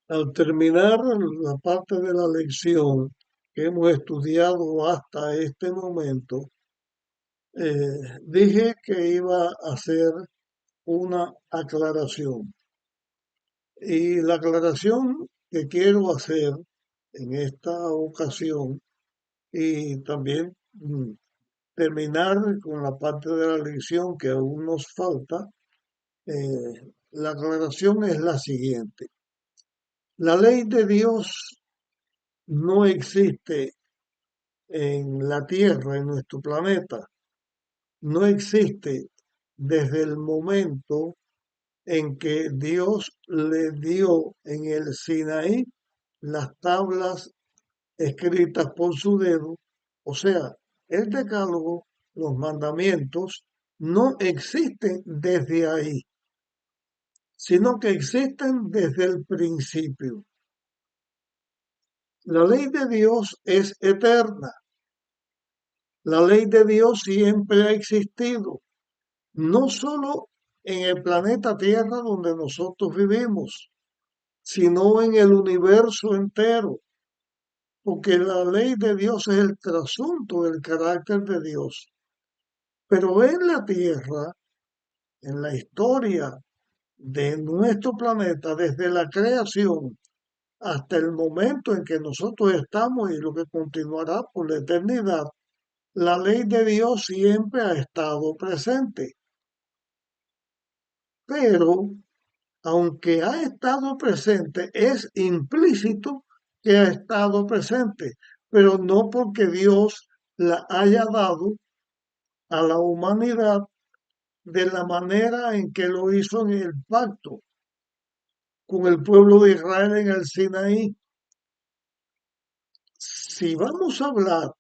Al terminar la parte de la lección que hemos estudiado hasta este momento, dije que iba a hacer una aclaración. Y la aclaración que quiero hacer en esta ocasión y también terminar con la parte de la lección que aún nos falta, la aclaración es la siguiente. La ley de Dios no existe en la Tierra, en nuestro planeta, no existe desde el momento en que Dios le dio en el Sinaí las tablas escritas por su dedo, o sea, el decálogo, los mandamientos, no existen desde ahí, sino que existen desde el principio. La ley de Dios es eterna. La ley de Dios siempre ha existido, no solo en el planeta Tierra donde nosotros vivimos, sino en el universo entero, porque la ley de Dios es el trasunto del carácter de Dios. Pero en la Tierra, en la historia de nuestro planeta, desde la creación hasta el momento en que nosotros estamos y lo que continuará por la eternidad, la ley de Dios siempre ha estado presente. Pero, aunque ha estado presente, es implícito que ha estado presente, pero no porque Dios la haya dado a la humanidad de la manera en que lo hizo en el pacto con el pueblo de Israel en el Sinaí. Si vamos a hablar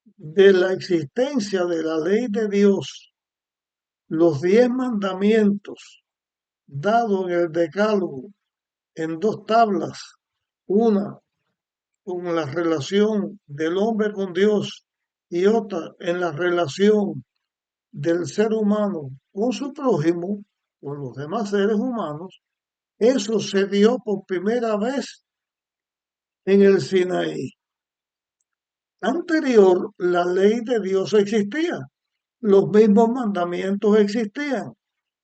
de la existencia de la ley de Dios, los 10 mandamientos dados en el Decálogo en dos tablas, una con la relación del hombre con Dios y otra en la relación del ser humano con su prójimo, con los demás seres humanos, eso se dio por primera vez en el Sinaí. Anterior, la ley de Dios existía, los mismos mandamientos existían,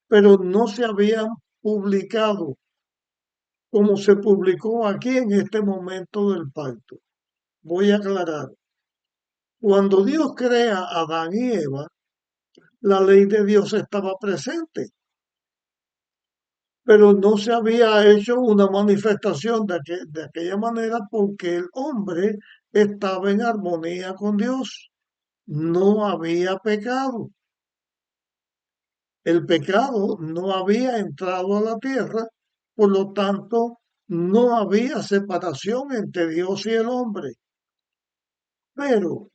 pero no se habían publicado como se publicó aquí en este momento del pacto. Voy a aclarar. Cuando Dios crea a Adán y Eva, la ley de Dios estaba presente, pero no se había hecho una manifestación de aquella manera porque el hombre estaba en armonía con Dios. No había pecado. El pecado no había entrado a la tierra, por lo tanto, no había separación entre Dios y el hombre. Pero,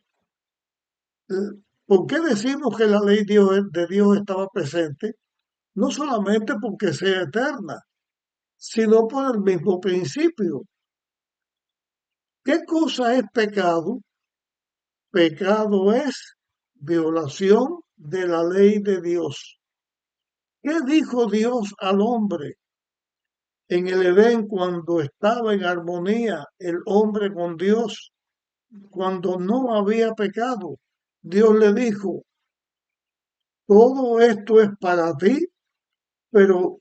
¿por qué decimos que la ley de Dios estaba presente? No solamente porque sea eterna, sino por el mismo principio. ¿Qué cosa es pecado? Pecado es violación de la ley de Dios. ¿Qué dijo Dios al hombre en el Edén cuando estaba en armonía el hombre con Dios, cuando no había pecado? Dios le dijo, todo esto es para ti, pero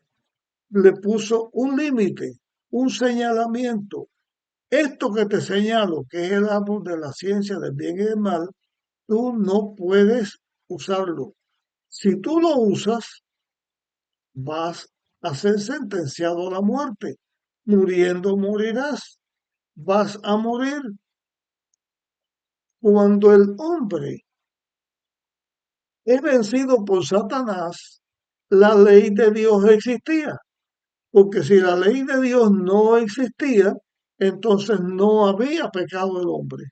le puso un límite, un señalamiento. Esto que te señalo, que es el árbol de la ciencia del bien y del mal, tú no puedes usarlo. Si tú lo usas, vas a ser sentenciado a la muerte. Muriendo morirás. Vas a morir. Cuando el hombre es vencido por Satanás, la ley de Dios existía. Porque si la ley de Dios no existía, entonces no había pecado del hombre.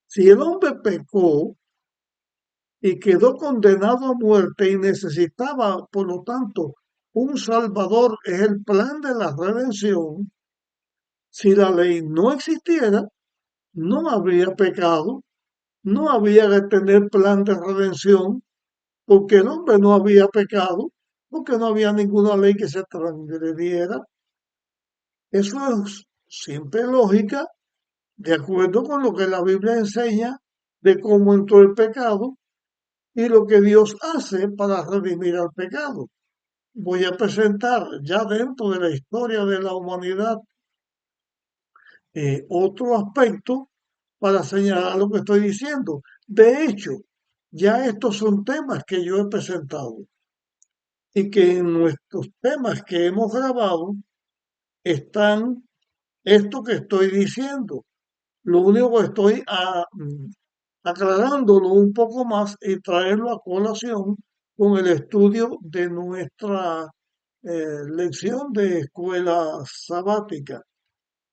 Si el hombre pecó y quedó condenado a muerte y necesitaba, por lo tanto, un Salvador, es el plan de la redención. Si la ley no existiera, no habría pecado, no había de tener plan de redención, porque el hombre no había pecado, porque no había ninguna ley que se transgrediera. Eso es simple lógica, de acuerdo con lo que la Biblia enseña de cómo entró el pecado y lo que Dios hace para redimir al pecado. Voy a presentar ya dentro de la historia de la humanidad otro aspecto para señalar lo que estoy diciendo. De hecho, ya estos son temas que yo he presentado y que en nuestros temas que hemos grabado están esto que estoy diciendo. Lo único que estoy aclarándolo un poco más y traerlo a colación con el estudio de nuestra lección de escuela sabática.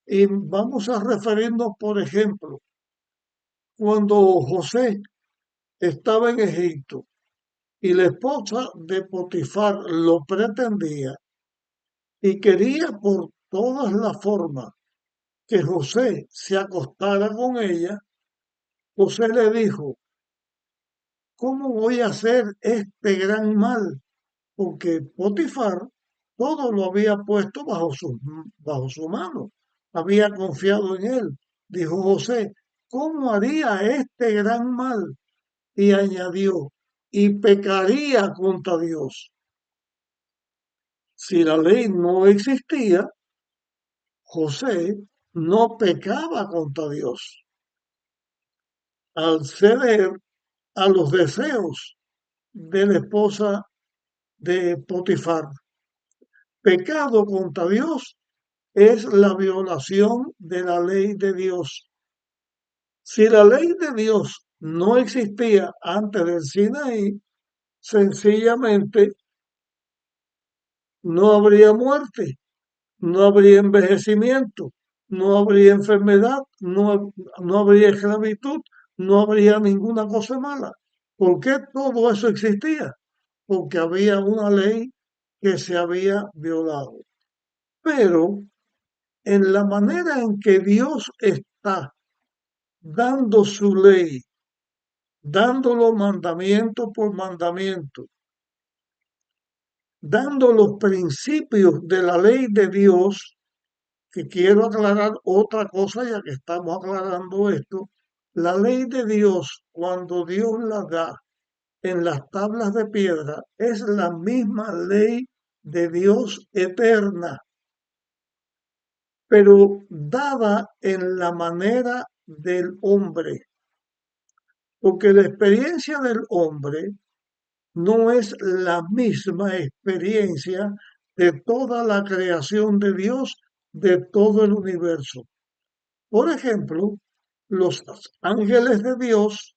Y vamos a referirnos, por ejemplo, cuando José estaba en Egipto y la esposa de Potifar lo pretendía y quería por todas las formas que José se acostara con ella, José le dijo, ¿cómo voy a hacer este gran mal? Porque Potifar todo lo había puesto bajo su mano, había confiado en él. Dijo José, ¿cómo haría este gran mal? Y añadió, y pecaría contra Dios. Si la ley no existía, José no pecaba contra Dios al ceder a los deseos de la esposa de Potifar. Pecado contra Dios es la violación de la ley de Dios. Si la ley de Dios no existía antes del Sinaí, sencillamente no habría muerte, no habría envejecimiento, no habría enfermedad, no habría esclavitud, no habría ninguna cosa mala. ¿Por qué todo eso existía? Porque había una ley que se había violado. Pero en la manera en que Dios está dando su ley, dándolo mandamiento por mandamiento, dando los principios de la ley de Dios, que quiero aclarar otra cosa ya que estamos aclarando esto, la ley de Dios, cuando Dios la da en las tablas de piedra, es la misma ley de Dios eterna, pero dada en la manera del hombre, porque la experiencia del hombre no es la misma experiencia de toda la creación de Dios, de todo el universo. Por ejemplo, los ángeles de Dios,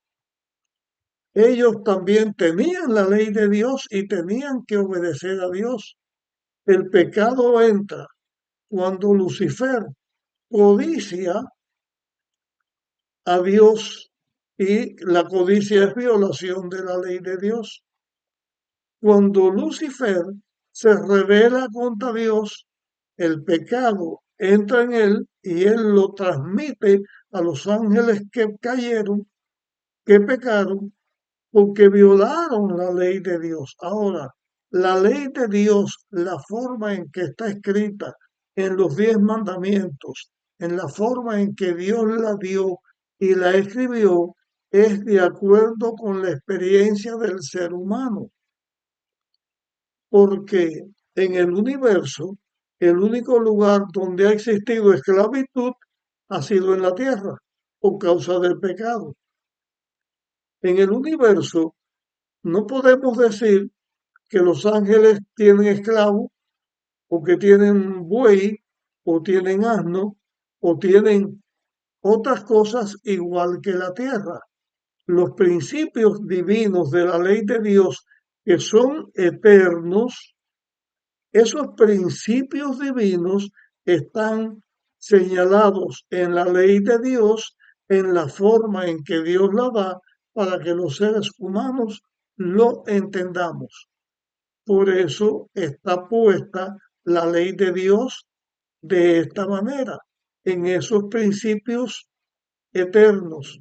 ellos también tenían la ley de Dios y tenían que obedecer a Dios. El pecado entra cuando Lucifer codicia a Dios y la codicia es violación de la ley de Dios. Cuando Lucifer se rebela contra Dios, el pecado entra en él y él lo transmite a los ángeles que cayeron, que pecaron, porque violaron la ley de Dios. Ahora, la ley de Dios, la forma en que está escrita en los 10 mandamientos, en la forma en que Dios la dio y la escribió, es de acuerdo con la experiencia del ser humano, porque en el universo, el único lugar donde ha existido esclavitud ha sido en la tierra, por causa del pecado. En el universo no podemos decir que los ángeles tienen esclavos o que tienen buey o tienen asno o tienen otras cosas igual que la tierra. Los principios divinos de la ley de Dios que son eternos, esos principios divinos están señalados en la ley de Dios, en la forma en que Dios la da para que los seres humanos lo entendamos. Por eso está puesta la ley de Dios de esta manera, en esos principios eternos,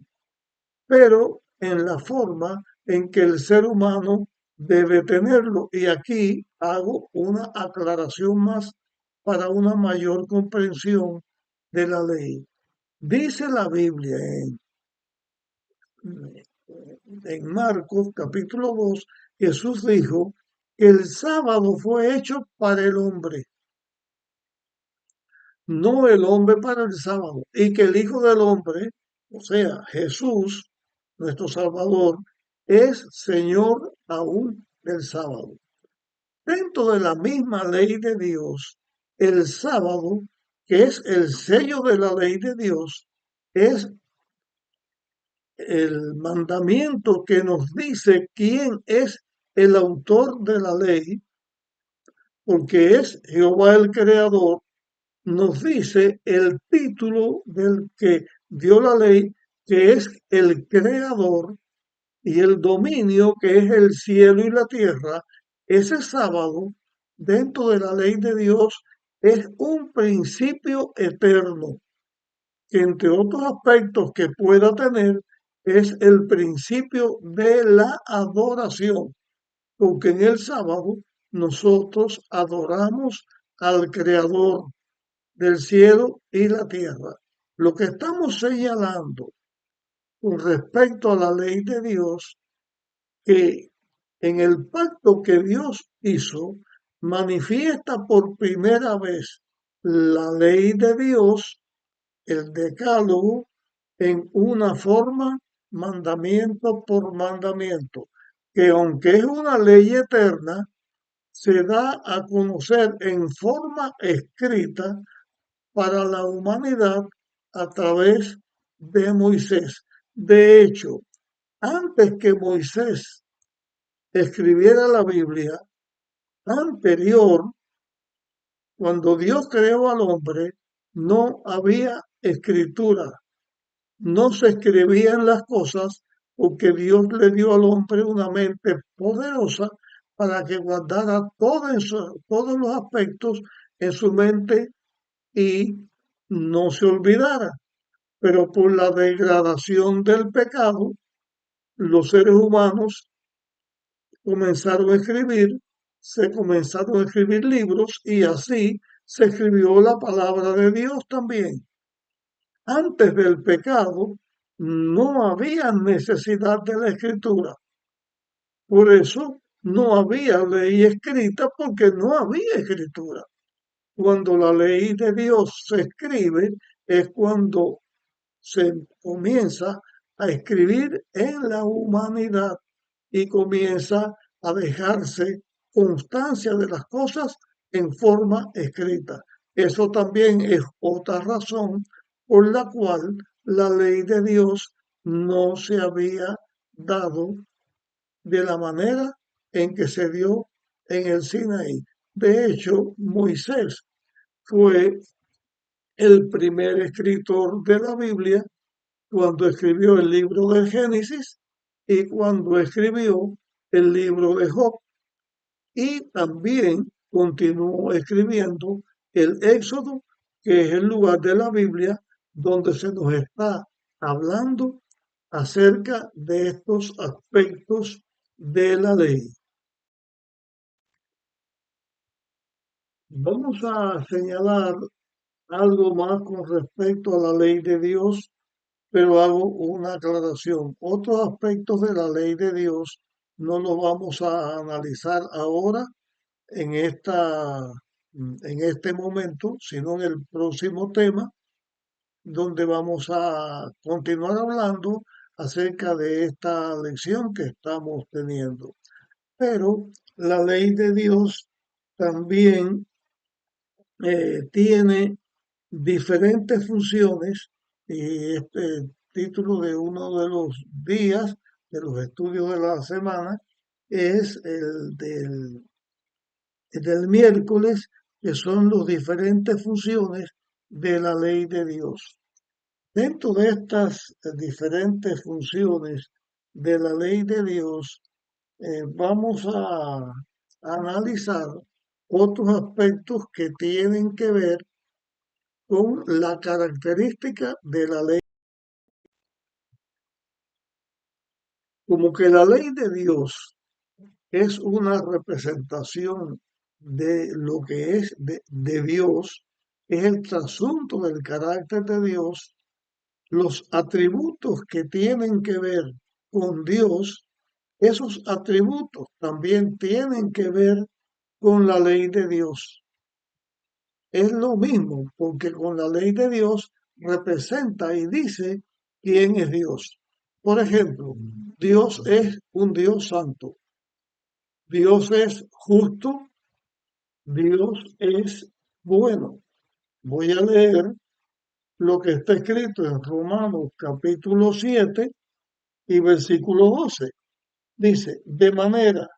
pero en la forma en que el ser humano debe tenerlo. Y aquí hago una aclaración más para una mayor comprensión de la ley. Dice la Biblia en Marcos capítulo 2, Jesús dijo que el sábado fue hecho para el hombre, no el hombre para el sábado, y que el Hijo del Hombre, o sea, Jesús, nuestro Salvador, es Señor aún del sábado. Dentro de la misma ley de Dios, el sábado, que es el sello de la ley de Dios, es el mandamiento que nos dice quién es el autor de la ley, porque es Jehová el Creador, nos dice el título del que dio la ley, que es el Creador, y el dominio, que es el cielo y la tierra. Ese sábado, dentro de la ley de Dios, es un principio eterno, que entre otros aspectos que pueda tener, es el principio de la adoración, porque en el sábado nosotros adoramos al Creador del cielo y la tierra. Lo que estamos señalando con respecto a la ley de Dios, que en el pacto que Dios hizo, manifiesta por primera vez la ley de Dios, el decálogo, en una forma, mandamiento por mandamiento, que aunque es una ley eterna, se da a conocer en forma escrita para la humanidad a través de Moisés. De hecho, antes que Moisés escribiera la Biblia, anterior, cuando Dios creó al hombre, no había escritura, no se escribían las cosas porque Dios le dio al hombre una mente poderosa para que guardara todos los aspectos en su mente y no se olvidara. Pero por la degradación del pecado, los seres humanos comenzaron a escribir, se comenzaron a escribir libros y así se escribió la palabra de Dios también. Antes del pecado no había necesidad de la escritura. Por eso no había ley escrita porque no había escritura. Cuando la ley de Dios se escribe es cuando se comienza a escribir en la humanidad y comienza a dejarse constancia de las cosas en forma escrita. Eso también es otra razón por la cual la ley de Dios no se había dado de la manera en que se dio en el Sinaí. De hecho, Moisés fue el primer escritor de la Biblia cuando escribió el libro de Génesis y cuando escribió el libro de Job. Y también continuó escribiendo el Éxodo, que es el lugar de la Biblia donde se nos está hablando acerca de estos aspectos de la ley. Vamos a señalar algo más con respecto a la ley de Dios, pero hago una aclaración. Otros aspectos de la ley de Dios no los vamos a analizar ahora en en este momento, sino en el próximo tema, donde vamos a continuar hablando acerca de esta lección que estamos teniendo. Pero la ley de Dios también tiene diferentes funciones y este título de uno de los días de los estudios de la semana es el del miércoles, que son las diferentes funciones de la ley de Dios. Dentro de estas diferentes funciones de la ley de Dios, vamos a analizar otros aspectos que tienen que ver con la característica de la ley. Como que la ley de Dios es una representación de lo que es de Dios, es el trasunto del carácter de Dios, los atributos que tienen que ver con Dios, esos atributos también tienen que ver con la ley de Dios. Es lo mismo, porque con la ley de Dios representa y dice quién es Dios. Por ejemplo, Dios es un Dios santo, Dios es justo, Dios es bueno. Voy a leer lo que está escrito en Romanos capítulo 7 y versículo 12. Dice, de manera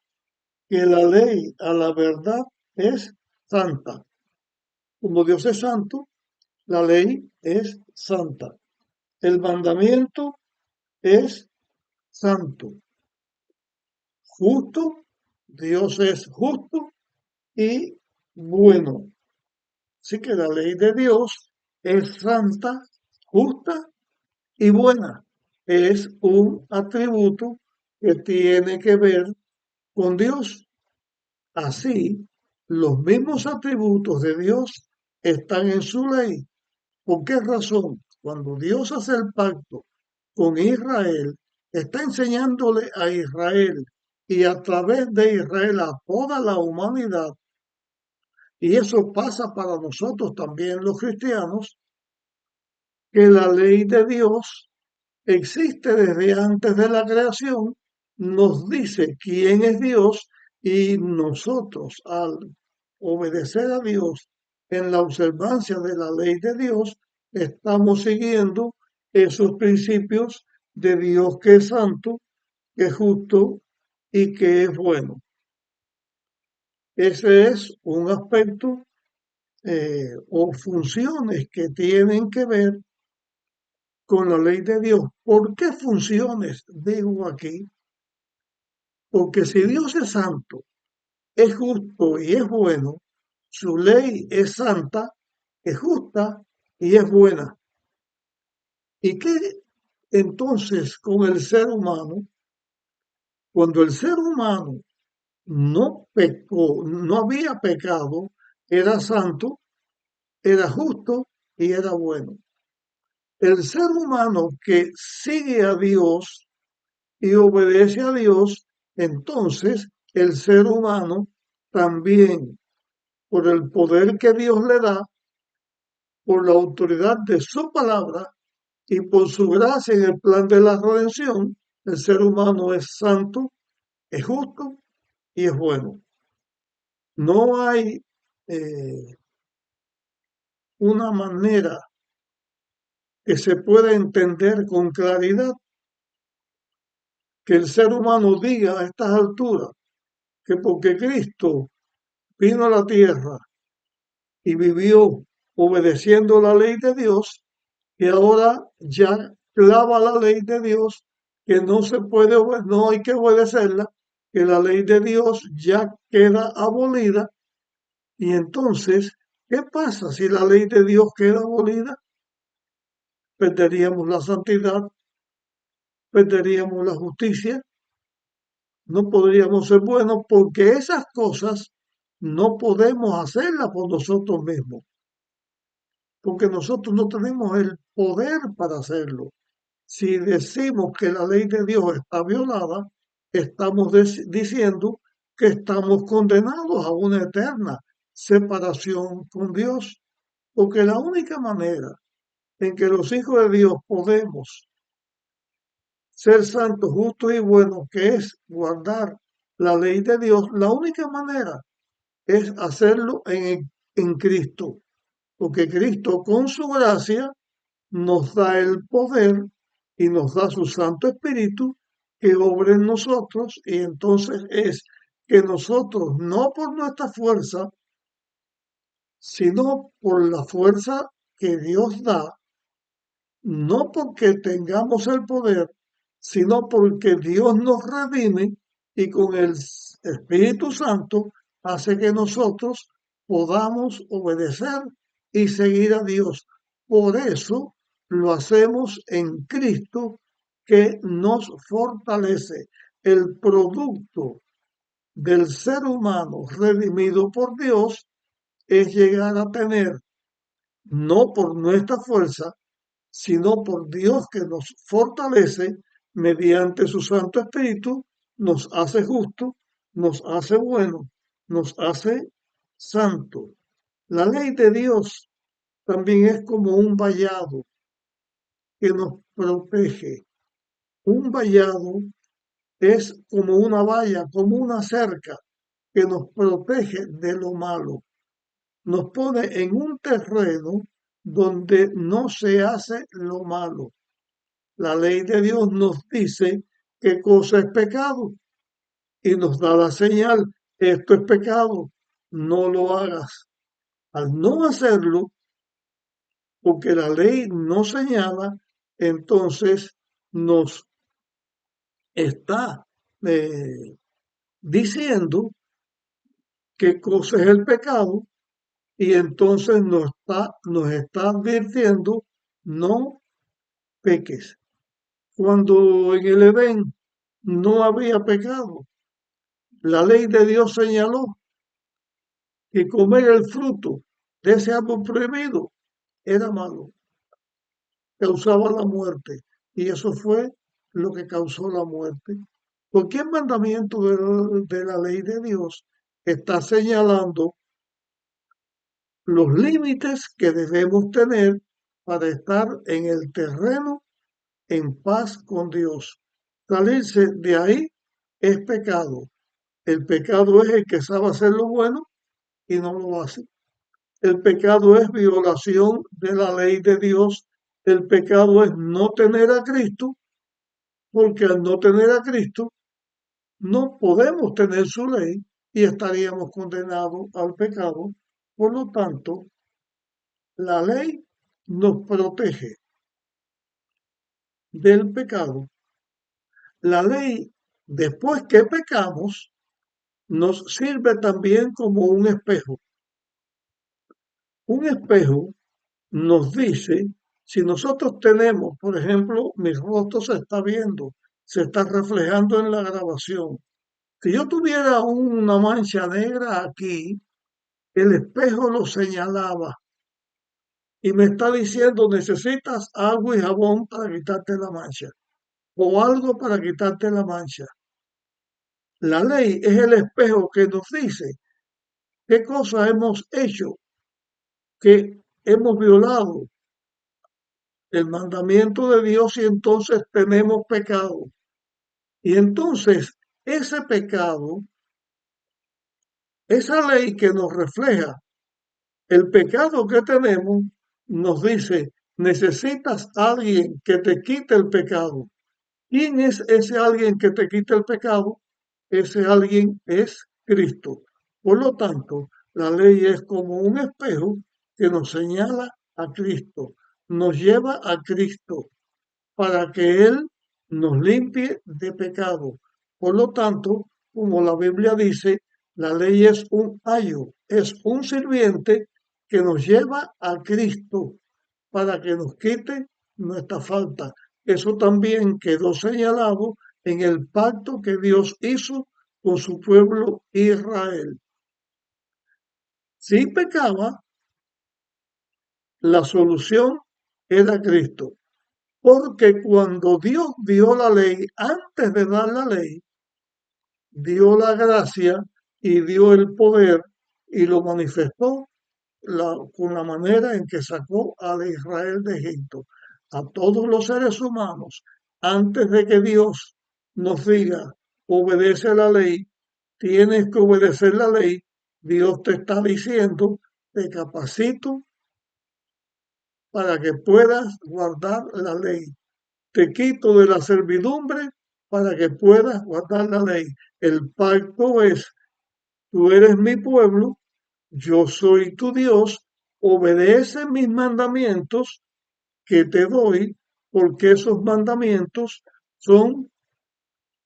que la ley a la verdad es santa. Como Dios es santo, la ley es santa. El mandamiento es santo. Justo, Dios es justo y bueno. Así que la ley de Dios es santa, justa y buena. Es un atributo que tiene que ver con Dios. Así, los mismos atributos de Dios están en su ley. ¿Por qué razón? Cuando Dios hace el pacto con Israel, está enseñándole a Israel y a través de Israel a toda la humanidad, y eso pasa para nosotros también los cristianos, que la ley de Dios existe desde antes de la creación, nos dice quién es Dios y nosotros al obedecer a Dios en la observancia de la ley de Dios, estamos siguiendo esos principios de Dios que es santo, que es justo y que es bueno. Ese es un aspecto o funciones que tienen que ver con la ley de Dios. ¿Por qué funciones digo aquí? Porque si Dios es santo, es justo y es bueno, su ley es santa, es justa y es buena. ¿Y qué entonces con el ser humano? Cuando el ser humano no pecó, no había pecado, era santo, era justo y era bueno. El ser humano que sigue a Dios y obedece a Dios, entonces el ser humano también, por el poder que Dios le da, por la autoridad de su palabra y por su gracia en el plan de la redención, el ser humano es santo, es justo y es bueno. No hay una manera que se pueda entender con claridad que el ser humano diga a estas alturas que porque Cristo vino a la tierra y vivió obedeciendo la ley de Dios, y ahora ya clava la ley de Dios, que no se puede, no hay que obedecerla, que la ley de Dios ya queda abolida. Y entonces, ¿qué pasa si la ley de Dios queda abolida? Perderíamos la santidad, perderíamos la justicia, no podríamos ser buenos porque esas cosas no podemos hacerlas por nosotros mismos, porque nosotros no tenemos el poder para hacerlo. Si decimos que la ley de Dios está violada, estamos diciendo que estamos condenados a una eterna separación con Dios, porque la única manera en que los hijos de Dios podemos ser santos, justos y buenos, que es guardar la ley de Dios, la única manera es hacerlo en Cristo, porque Cristo con su gracia nos da el poder y nos da su Santo Espíritu que obra en nosotros, y entonces es que nosotros, no por nuestra fuerza, sino por la fuerza que Dios da, no porque tengamos el poder, sino porque Dios nos redime y con el Espíritu Santo hace que nosotros podamos obedecer y seguir a Dios. Por eso lo hacemos en Cristo, que nos fortalece. El producto del ser humano redimido por Dios es llegar a tener, no por nuestra fuerza, sino por Dios que nos fortalece mediante su Santo Espíritu, nos hace justos, nos hace buenos, nos hace santos. La ley de Dios también es como un vallado que nos protege. Un vallado es como una valla, como una cerca que nos protege de lo malo. Nos pone en un terreno donde no se hace lo malo. La ley de Dios nos dice qué cosa es pecado y nos da la señal, esto es pecado, no lo hagas. Al no hacerlo, porque la ley no señala, entonces nos está diciendo qué cosa es el pecado y entonces nos está advirtiendo, no peques. Cuando en el Edén no había pecado, la ley de Dios señaló que comer el fruto de ese árbol prohibido era malo, causaba la muerte. Y eso fue lo que causó la muerte. Cualquier mandamiento de la ley de Dios está señalando los límites que debemos tener para estar en el terreno en paz con Dios. Salirse de ahí es pecado. El pecado es el que sabe hacer lo bueno y no lo hace. El pecado es violación de la ley de Dios. El pecado es no tener a Cristo, porque al no tener a Cristo no podemos tener su ley y estaríamos condenados al pecado. Por lo tanto, la ley nos protege del pecado. La ley, después que pecamos, nos sirve también como un espejo. Un espejo nos dice, si nosotros tenemos, por ejemplo, mi rostro se está viendo, se está reflejando en la grabación. Si yo tuviera una mancha negra aquí, el espejo lo señalaba y me está diciendo, necesitas agua y jabón para quitarte la mancha o algo para quitarte la mancha. La ley es el espejo que nos dice qué cosas hemos hecho, que hemos violado el mandamiento de Dios y entonces tenemos pecado. Y entonces ese pecado, esa ley que nos refleja el pecado que tenemos, nos dice, necesitas a alguien que te quite el pecado. ¿Quién es ese alguien que te quita el pecado? Ese alguien es Cristo. Por lo tanto, la ley es como un espejo que nos señala a Cristo, nos lleva a Cristo para que Él nos limpie de pecado. Por lo tanto, como la Biblia dice, la ley es un ayo, es un sirviente que nos lleva a Cristo para que nos quite nuestra falta. Eso también quedó señalado en el pacto que Dios hizo con su pueblo Israel. Si pecaba, la solución era Cristo. Porque cuando Dios dio la ley, antes de dar la ley, dio la gracia y dio el poder y lo manifestó con la manera en que sacó a Israel de Egipto. A todos los seres humanos, antes de que Dios nos diga, obedece la ley, tienes que obedecer la ley, Dios te está diciendo, te capacito para que puedas guardar la ley. Te quito de la servidumbre para que puedas guardar la ley. El pacto es, tú eres mi pueblo, yo soy tu Dios, obedece mis mandamientos que te doy, porque esos mandamientos son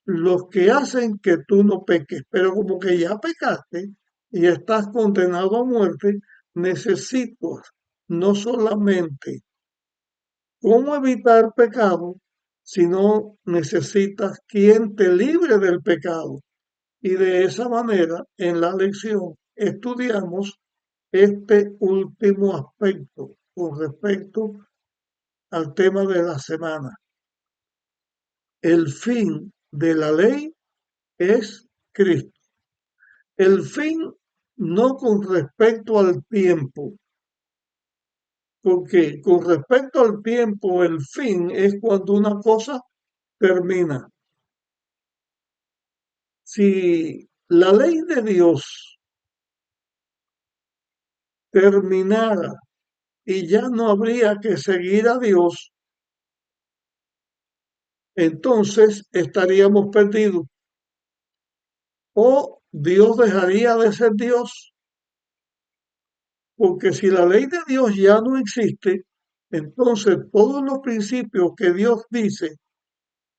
los que hacen que tú no peques. Pero como que ya pecaste y estás condenado a muerte, necesitas no solamente cómo evitar pecado, si no necesitas quien te libre del pecado. Y de esa manera, en la lección, estudiamos este último aspecto con respecto al tema de la semana. El fin de la ley es Cristo. El fin no con respecto al tiempo, porque con respecto al tiempo, el fin es cuando una cosa termina. Si la ley de Dios terminara y ya no habría que seguir a Dios, entonces estaríamos perdidos. O Dios dejaría de ser Dios, porque si la ley de Dios ya no existe, entonces todos los principios que Dios dice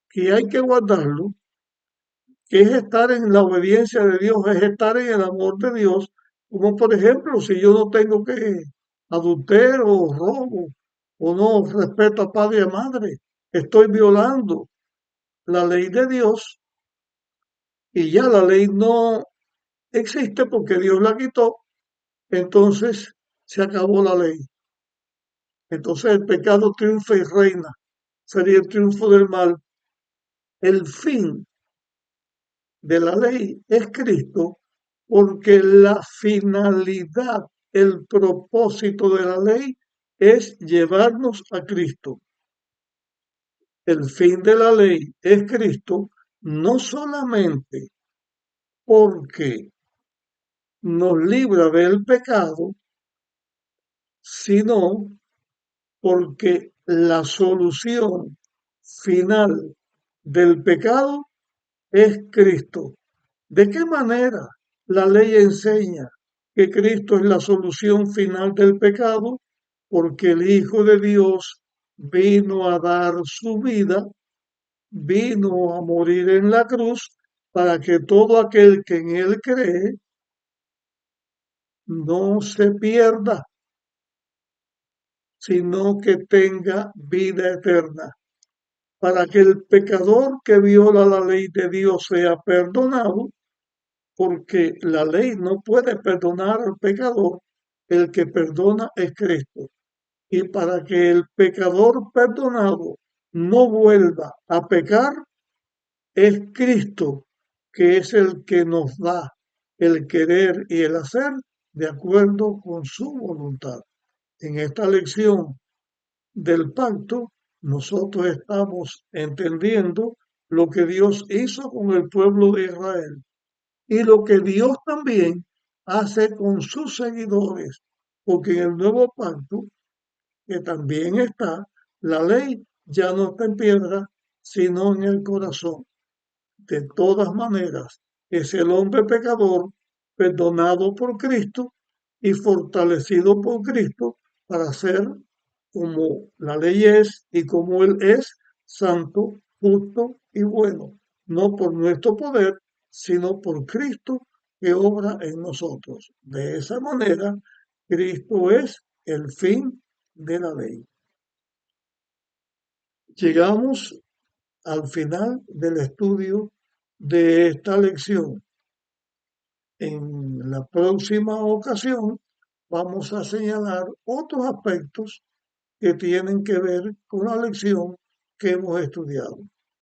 que hay que guardarlo, que es estar en la obediencia de Dios, es estar en el amor de Dios, como por ejemplo, si yo no tengo que adultero, robo, o no respeto a padre y a madre, estoy violando la ley de Dios y ya la ley no existe porque Dios la quitó, entonces se acabó la ley. Entonces el pecado triunfa y reina, sería el triunfo del mal. El fin de la ley es Cristo, porque la finalidad, el propósito de la ley es llevarnos a Cristo. El fin de la ley es Cristo, no solamente porque nos libra del pecado, sino porque la solución final del pecado es Cristo. ¿De qué manera la ley enseña que Cristo es la solución final del pecado? Porque el Hijo de Dios vino a dar su vida, vino a morir en la cruz para que todo aquel que en Él cree no se pierda, sino que tenga vida eterna. Para que el pecador que viola la ley de Dios sea perdonado, porque la ley no puede perdonar al pecador, el que perdona es Cristo. Y para que el pecador perdonado no vuelva a pecar, es Cristo, que es el que nos da el querer y el hacer de acuerdo con su voluntad. En esta lección del pacto, nosotros estamos entendiendo lo que Dios hizo con el pueblo de Israel y lo que Dios también hace con sus seguidores, porque en el nuevo pacto, que también está, la ley ya no está en piedra, sino en el corazón. De todas maneras, es el hombre pecador perdonado por Cristo y fortalecido por Cristo para ser como la ley es y como Él es, santo, justo y bueno, no por nuestro poder, sino por Cristo que obra en nosotros. De esa manera, Cristo es el fin de la ley. Llegamos al final del estudio de esta lección. En la próxima ocasión vamos a señalar otros aspectos que tienen que ver con la lección que hemos estudiado.